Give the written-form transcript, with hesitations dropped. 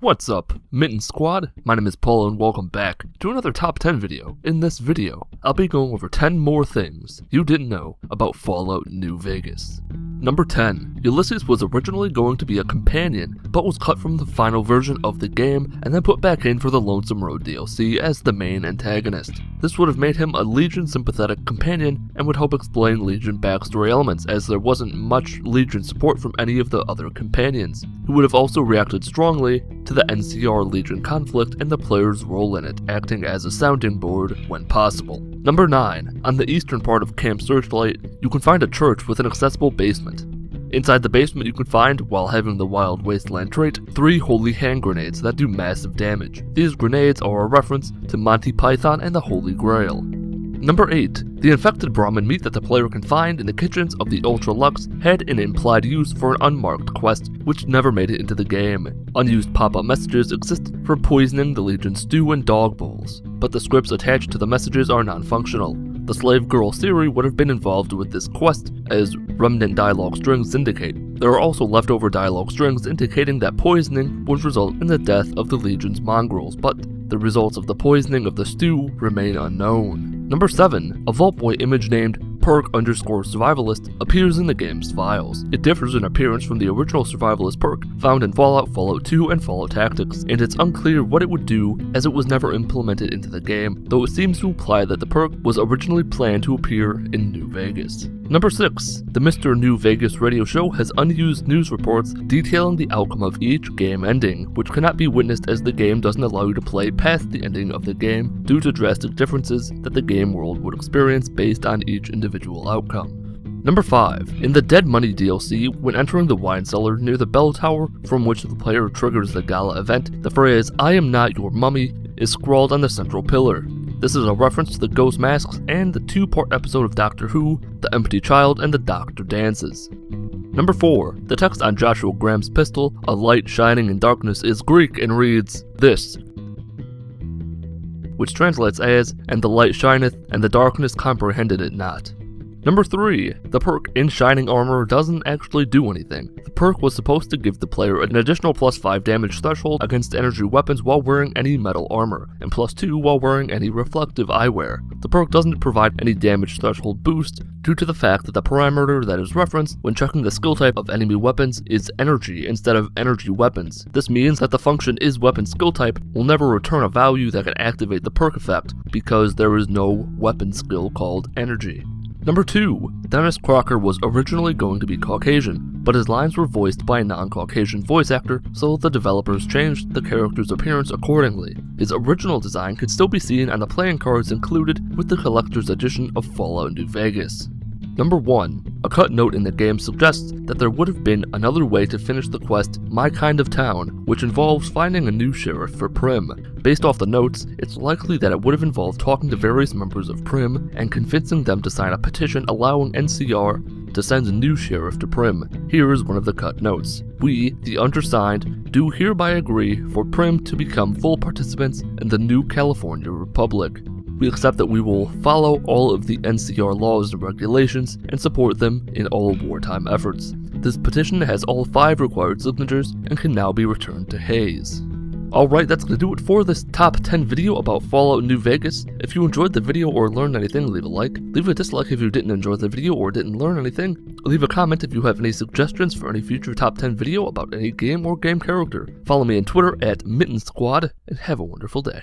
What's up, Mitten Squad? My name is Paul and welcome back to another top 10 video. In this video, I'll be going over 10 more things you didn't know about Fallout New Vegas. Number 10. Ulysses was originally going to be a companion, but was cut from the final version of the game and then put back in for the Lonesome Road DLC as the main antagonist. This would have made him a Legion-sympathetic companion and would help explain Legion backstory elements, as there wasn't much Legion support from any of the other companions, who would have also reacted strongly to the NCR Legion conflict and the player's role in it, acting as a sounding board when possible. Number 9. On the eastern part of Camp Searchlight, you can find a church with an accessible basement. Inside the basement you can find, while having the Wild Wasteland trait, 3 holy hand grenades that do massive damage. These grenades are a reference to Monty Python and the Holy Grail. Number 8. The infected Braum meat that the player can find in the kitchens of the Ultra Lux had an implied use for an unmarked quest, which never made it into the game. Unused pop-up messages exist for poisoning the Legion stew and dog bowls, but the scripts attached to the messages are non-functional. The slave girl Siri would have been involved with this quest, as remnant dialogue strings indicate. There are also leftover dialogue strings indicating that poisoning would result in the death of the Legion's mongrels, but the results of the poisoning of the stew remain unknown. Number 7. A Vault Boy image named Perk_Survivalist appears in the game's files. It differs in appearance from the original Survivalist perk found in Fallout 2, and Fallout Tactics, and it's unclear what it would do as it was never implemented into the game, though it seems to imply that the perk was originally planned to appear in New Vegas. Number 6. The Mr. New Vegas radio show has unused news reports detailing the outcome of each game ending, which cannot be witnessed as the game doesn't allow you to play past the ending of the game due to drastic differences that the game world would experience based on each individual outcome. Number 5. In the Dead Money DLC, when entering the wine cellar near the bell tower from which the player triggers the gala event, the phrase "I am not your mummy" is scrawled on the central pillar. This is a reference to the ghost masks and the 2-part episode of Doctor Who, The Empty Child and The Doctor Dances. Number 4. The text on Joshua Graham's pistol, "A light shining in darkness," is Greek and reads this, which translates as, "And the light shineth, and the darkness comprehended it not." Number 3. The perk in Shining Armor doesn't actually do anything. The perk was supposed to give the player an additional +5 damage threshold against energy weapons while wearing any metal armor, and +2 while wearing any reflective eyewear. The perk doesn't provide any damage threshold boost due to the fact that the parameter that is referenced when checking the skill type of enemy weapons is energy instead of energy weapons. This means that the function is weapon skill type will never return a value that can activate the perk effect, because there is no weapon skill called energy. Number 2. Dennis Crocker was originally going to be Caucasian, but his lines were voiced by a non-Caucasian voice actor, so the developers changed the character's appearance accordingly. His original design could still be seen on the playing cards included with the collector's edition of Fallout New Vegas. Number 1. A cut note in the game suggests that there would have been another way to finish the quest My Kind of Town, which involves finding a new sheriff for Prim. Based off the notes, it's likely that it would have involved talking to various members of Prim and convincing them to sign a petition allowing NCR to send a new sheriff to Prim. Here is one of the cut notes. "We, the undersigned, do hereby agree for Prim to become full participants in the new California Republic. We accept that we will follow all of the NCR laws and regulations and support them in all wartime efforts. This petition has all 5 required signatures and can now be returned to Hayes." Alright, that's going to do it for this top 10 video about Fallout New Vegas. If you enjoyed the video or learned anything, leave a like. Leave a dislike if you didn't enjoy the video or didn't learn anything. Leave a comment if you have any suggestions for any future top 10 video about any game or game character. Follow me on Twitter at Mitten Squad, and have a wonderful day.